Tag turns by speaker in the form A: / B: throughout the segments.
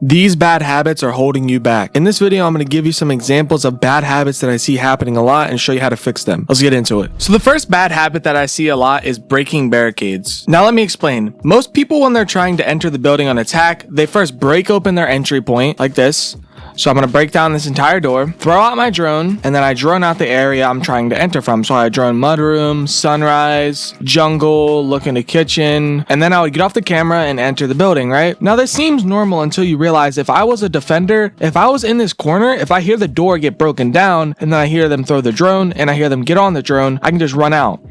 A: These bad habits are holding you back. In this video, I'm going to give you some examples of bad habits that I see happening a lot and show you how to fix them. Let's get into it. So the first bad habit that I see a lot is breaking barricades. Now let me explain. Most people, when they're trying to enter the building on attack, they first break open their entry point like this. So I'm going to break down this entire door, throw out my drone, and then I drone out the area I'm trying to enter from. So I drone mudroom, sunrise, jungle, look in the kitchen, and then I would get off the camera and enter the building, right? Now this seems normal until you realize if I was a defender, if I was in this corner, if I hear the door get broken down, and then I hear them throw the drone, and I hear them get on the drone, I can just run out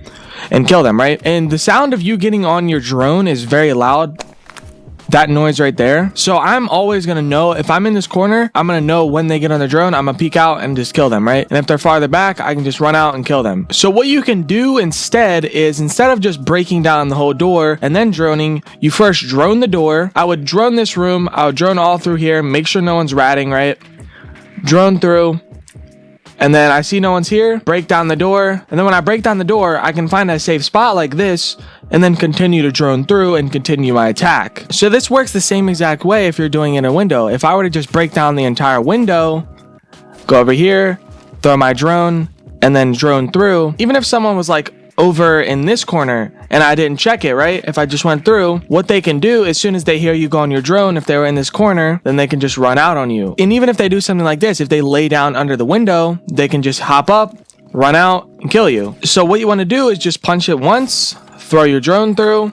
A: and kill them, right? And the sound of you getting on your drone is very loud. That noise right there. So I'm always going to know if I'm in this corner, I'm going to know when they get on the drone, I'm going to peek out and just kill them, right? And if they're farther back, I can just run out and kill them. So what you can do instead is, instead of just breaking down the whole door and then droning, you first drone the door. I would drone this room. I would drone all through here, make sure no one's ratting, right? Drone through. And then I see no one's here, break down the door. And then when I break down the door, I can find a safe spot like this and then continue to drone through and continue my attack. So this works the same exact way if you're doing it in a window. If I were to just break down the entire window, go over here, throw my drone, and then drone through, even if someone was like over in this corner and I didn't check it, right? If I just went through, what they can do as soon as they hear you go on your drone, if they were in this corner, then they can just run out on you. And even if they do something like this, if they lay down under the window, they can just hop up, run out, and kill you. So what you want to do is just punch it once, throw your drone through,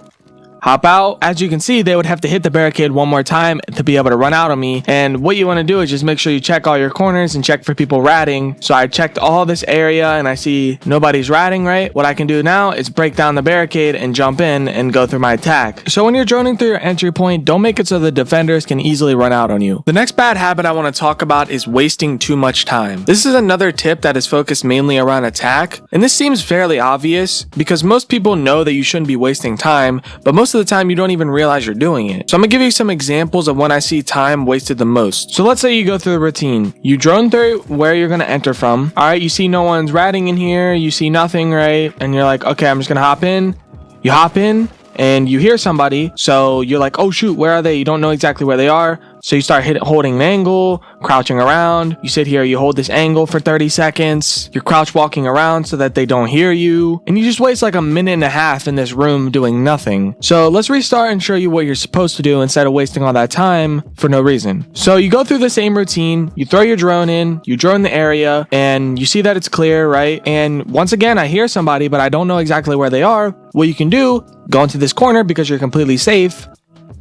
A: hop out. As you can see, they would have to hit the barricade one more time to be able to run out on me. And what you want to do is just make sure you check all your corners and check for people ratting. So I checked all this area and I see nobody's ratting, right? What I can do now is break down the barricade and jump in and go through my attack. So when you're droning through your entry point, don't make it so the defenders can easily run out on you. The next bad habit I want to talk about is wasting too much time. This is another tip that is focused mainly around attack. And this seems fairly obvious because most people know that you shouldn't be wasting time, but most of the time you don't even realize you're doing it. So I'm gonna give you some examples of when I see time wasted the most. So let's say you go through the routine. You drone through where you're gonna enter from. All right, you see no one's ratting in here, you see nothing, right? And you're like, okay, I'm just gonna hop in. You hop in and you hear somebody, so you're like, oh shoot, where are they? You don't know exactly where they are. So you start holding an angle, crouching around. You sit here, you hold this angle for 30 seconds. You're crouch walking around so that they don't hear you. And you just waste like a minute and a half in this room doing nothing. So let's restart and show you what you're supposed to do instead of wasting all that time for no reason. So you go through the same routine. You throw your drone in, you drone the area, and you see that it's clear, right? And once again, I hear somebody, but I don't know exactly where they are. What you can do, go into this corner because you're completely safe.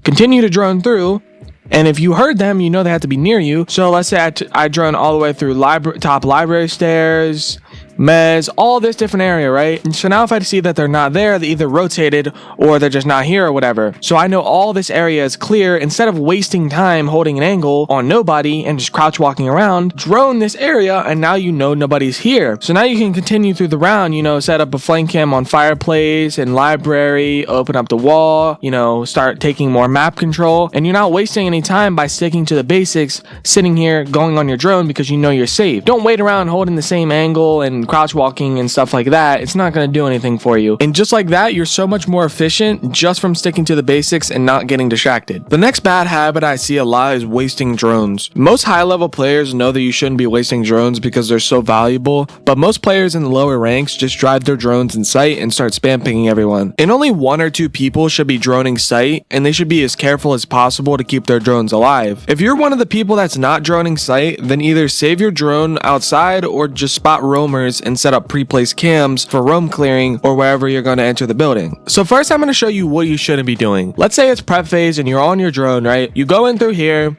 A: Continue to drone through. And if you heard them, you know they have to be near you. So let's say I drone all the way through top library stairs, mez, all this different area, right? And so now if I see that they're not there, they either rotated or they're just not here or whatever. So I know all this area is clear. Instead of wasting time holding an angle on nobody and just crouch walking around, drone this area and now you know nobody's here. So now you can continue through the round, you know, set up a flame cam on fireplace and library, open up the wall, you know, start taking more map control, and you're not wasting any time by sticking to the basics, sitting here, going on your drone because you know you're safe. Don't wait around holding the same angle and crouch walking and stuff like that. It's not going to do anything for you. And just like that, you're so much more efficient just from sticking to the basics and not getting distracted. The next bad habit I see a lot is wasting drones. Most high level players know that you shouldn't be wasting drones because they're so valuable, but most players in the lower ranks just drive their drones in sight and start spam pinging everyone. And only one or two people should be droning sight, and they should be as careful as possible to keep their drones alive. If you're one of the people that's not droning sight, then either save your drone outside or just spot roamers and set up pre-placed cams for roam clearing or wherever you're going to enter the building. So first I'm going to show you what you shouldn't be doing. Let's say it's prep phase and you're on your drone, right? You go in through here.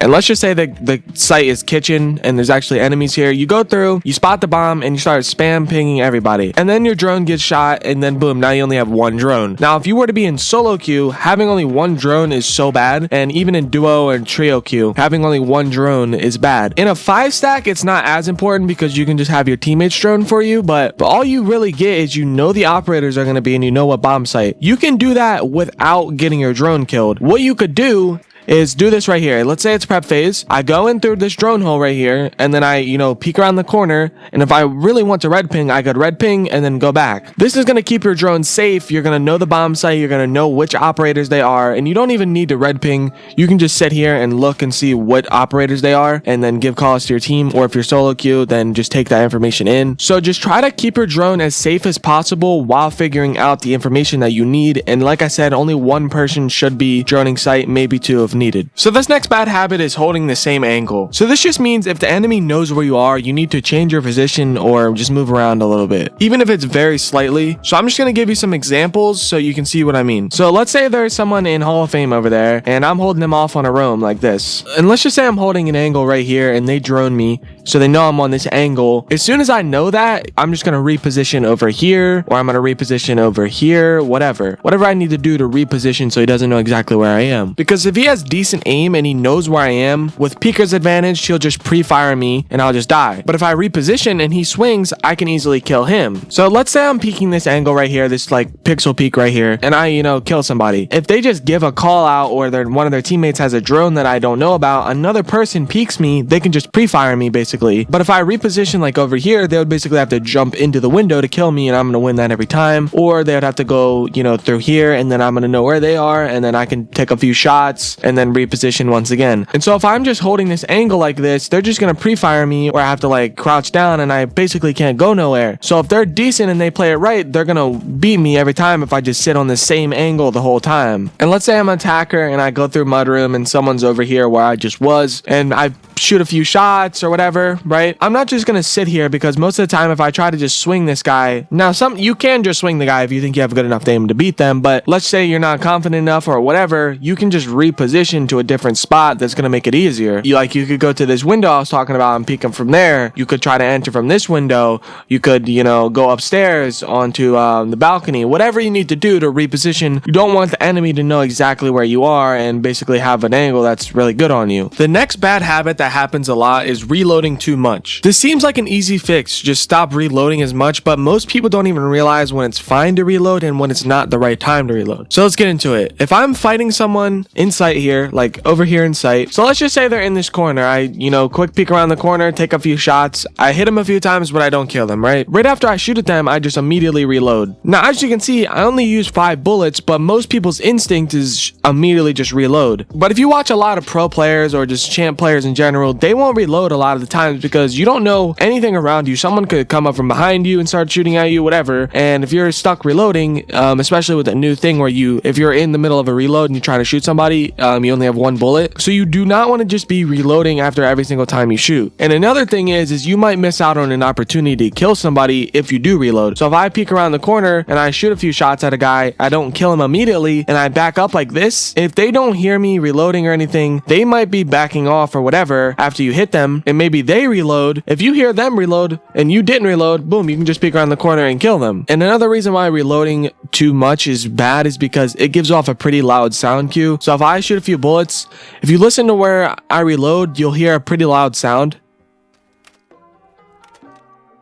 A: And let's just say that the site is kitchen and there's actually enemies here. You go through, you spot the bomb, and you start spam pinging everybody. And then your drone gets shot, and then boom, now you only have one drone. Now, if you were to be in solo queue, having only one drone is so bad. And even in duo and trio queue, having only one drone is bad. In a 5-stack, it's not as important because you can just have your teammates drone for you. But all you really get is you know the operators are going to be and you know what bomb site. You can do that without getting your drone killed. What you could do is do this right here. Let's say it's prep phase. I go in through this drone hole right here, and then I, peek around the corner, and if I really want to red ping, I could red ping and then go back. This is going to keep your drone safe. You're going to know the bomb site. You're going to know which operators they are, and you don't even need to red ping. You can just sit here and look and see what operators they are, and then give calls to your team, or if you're solo queue, then just take that information in. So just try to keep your drone as safe as possible while figuring out the information that you need. And like I said, only one person should be droning site, maybe two if needed. So this next bad habit is holding the same angle. So this just means if the enemy knows where you are, you need to change your position or just move around a little bit, even if it's very slightly. So I'm just going to give you some examples so you can see what I mean. So let's say there's someone in Hall of Fame over there and I'm holding them off on a roam like this. And let's just say I'm holding an angle right here and they drone me, so they know I'm on this angle. As soon as I know that, I'm just going to reposition over here, or I'm going to reposition over here, whatever I need to do to reposition so he doesn't know exactly where I am. Because if he has decent aim and he knows where I am, with peeker's advantage, he'll just pre-fire me and I'll just die. But if I reposition and he swings, I can easily kill him. So let's say I'm peeking this angle right here, this like pixel peek right here, and I, kill somebody. If they just give a call out, or one of their teammates has a drone that I don't know about, another person peeks me, they can just pre-fire me basically. But if I reposition like over here, they would basically have to jump into the window to kill me, and I'm going to win that every time. Or they would have to go, through here, and then I'm going to know where they are, and then I can take a few shots and then reposition once again. And so if I'm just holding this angle like this, they're just going to pre-fire me, or I have to like crouch down and I basically can't go nowhere. So if they're decent and they play it right, they're going to beat me every time if I just sit on the same angle the whole time. And let's say I'm an attacker and I go through mudroom and someone's over here where I just was, and I shoot a few shots or whatever, right? I'm not just gonna sit here, because most of the time if I try to just swing this guy, now you can just swing the guy if you think you have good enough aim to beat them, but let's say you're not confident enough or whatever, you can just reposition to a different spot that's gonna make it easier. You could go to this window I was talking about and peek them from there. You could try to enter from this window. You could, go upstairs onto the balcony, whatever you need to do to reposition. You don't want the enemy to know exactly where you are and basically have an angle that's really good on you. The next bad habit that happens a lot is reloading too much. This seems like an easy fix, just stop reloading as much, but most people don't even realize when it's fine to reload and when it's not the right time to reload. So let's get into it. If I'm fighting someone in sight here, like over here in sight, so let's just say they're in this corner, I, quick peek around the corner, take a few shots, I hit them a few times, but I don't kill them, right? Right after I shoot at them, I just immediately reload. Now, as you can see, I only use 5 bullets, but most people's instinct is immediately just reload. But if you watch a lot of pro players or just champ players in general, they won't reload a lot of the times because you don't know anything around you. Someone could come up from behind you and start shooting at you, whatever. And if you're stuck reloading, especially with a new thing where if you're in the middle of a reload and you're trying to shoot somebody, you only have 1 bullet. So you do not want to just be reloading after every single time you shoot. And another thing is you might miss out on an opportunity to kill somebody if you do reload. So if I peek around the corner and I shoot a few shots at a guy, I don't kill him immediately, and I back up like this, if they don't hear me reloading or anything, they might be backing off or whatever after you hit them, and maybe they reload. If you hear them reload and you didn't reload, boom, you can just peek around the corner and kill them. And another reason why reloading too much is bad is because it gives off a pretty loud sound cue. So if I shoot a few bullets, if you listen to where I reload, you'll hear a pretty loud sound.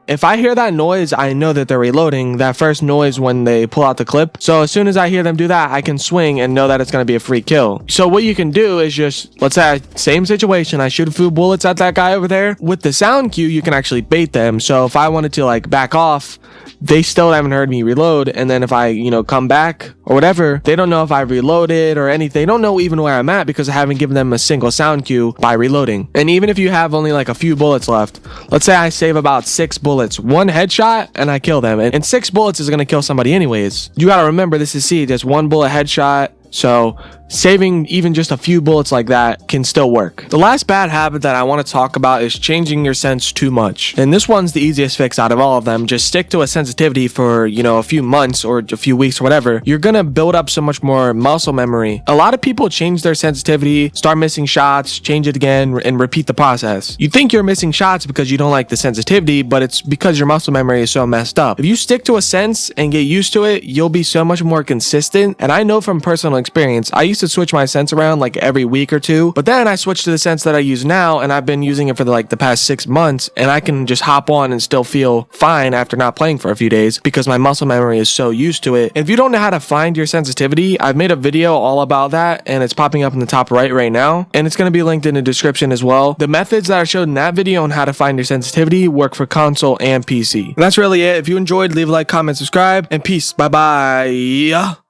A: If I hear that noise, I know that they're reloading, that first noise when they pull out the clip. So as soon as I hear them do that, I can swing and know that it's going to be a free kill. So what you can do is just, let's say, same situation, I shoot a few bullets at that guy over there. With the sound cue, you can actually bait them. So if I wanted to like back off, they still haven't heard me reload, and then if I, come back or whatever, they don't know if I reloaded or anything. They don't know even where I'm at because I haven't given them a single sound cue by reloading. And even if you have only like a few bullets left, let's say I save about 6 bullets, 1 headshot, and I kill them. And 6 bullets is going to kill somebody anyways. You got to remember, this is Siege, just 1 bullet headshot. So saving even just a few bullets like that can still work. The last bad habit that I want to talk about is changing your sense too much. And this one's the easiest fix out of all of them. Just stick to a sensitivity for, a few months or a few weeks or whatever. You're going to build up so much more muscle memory. A lot of people change their sensitivity, start missing shots, change it again, and repeat the process. You think you're missing shots because you don't like the sensitivity, but it's because your muscle memory is so messed up. If you stick to a sense and get used to it, you'll be so much more consistent. And I know from personal experience, I used used to switch my sense around like every week or two, but then I switched to the sense that I use now, and I've been using it for the past 6 months, and I can just hop on and still feel fine after not playing for a few days because my muscle memory is so used to it. And if you don't know how to find your sensitivity, I've made a video all about that, and it's popping up in the top right now, and it's going to be linked in the description as well. The methods that I showed in that video on how to find your sensitivity work for console and PC. And that's really it. If you enjoyed, leave a like, comment, subscribe, and peace. Bye bye.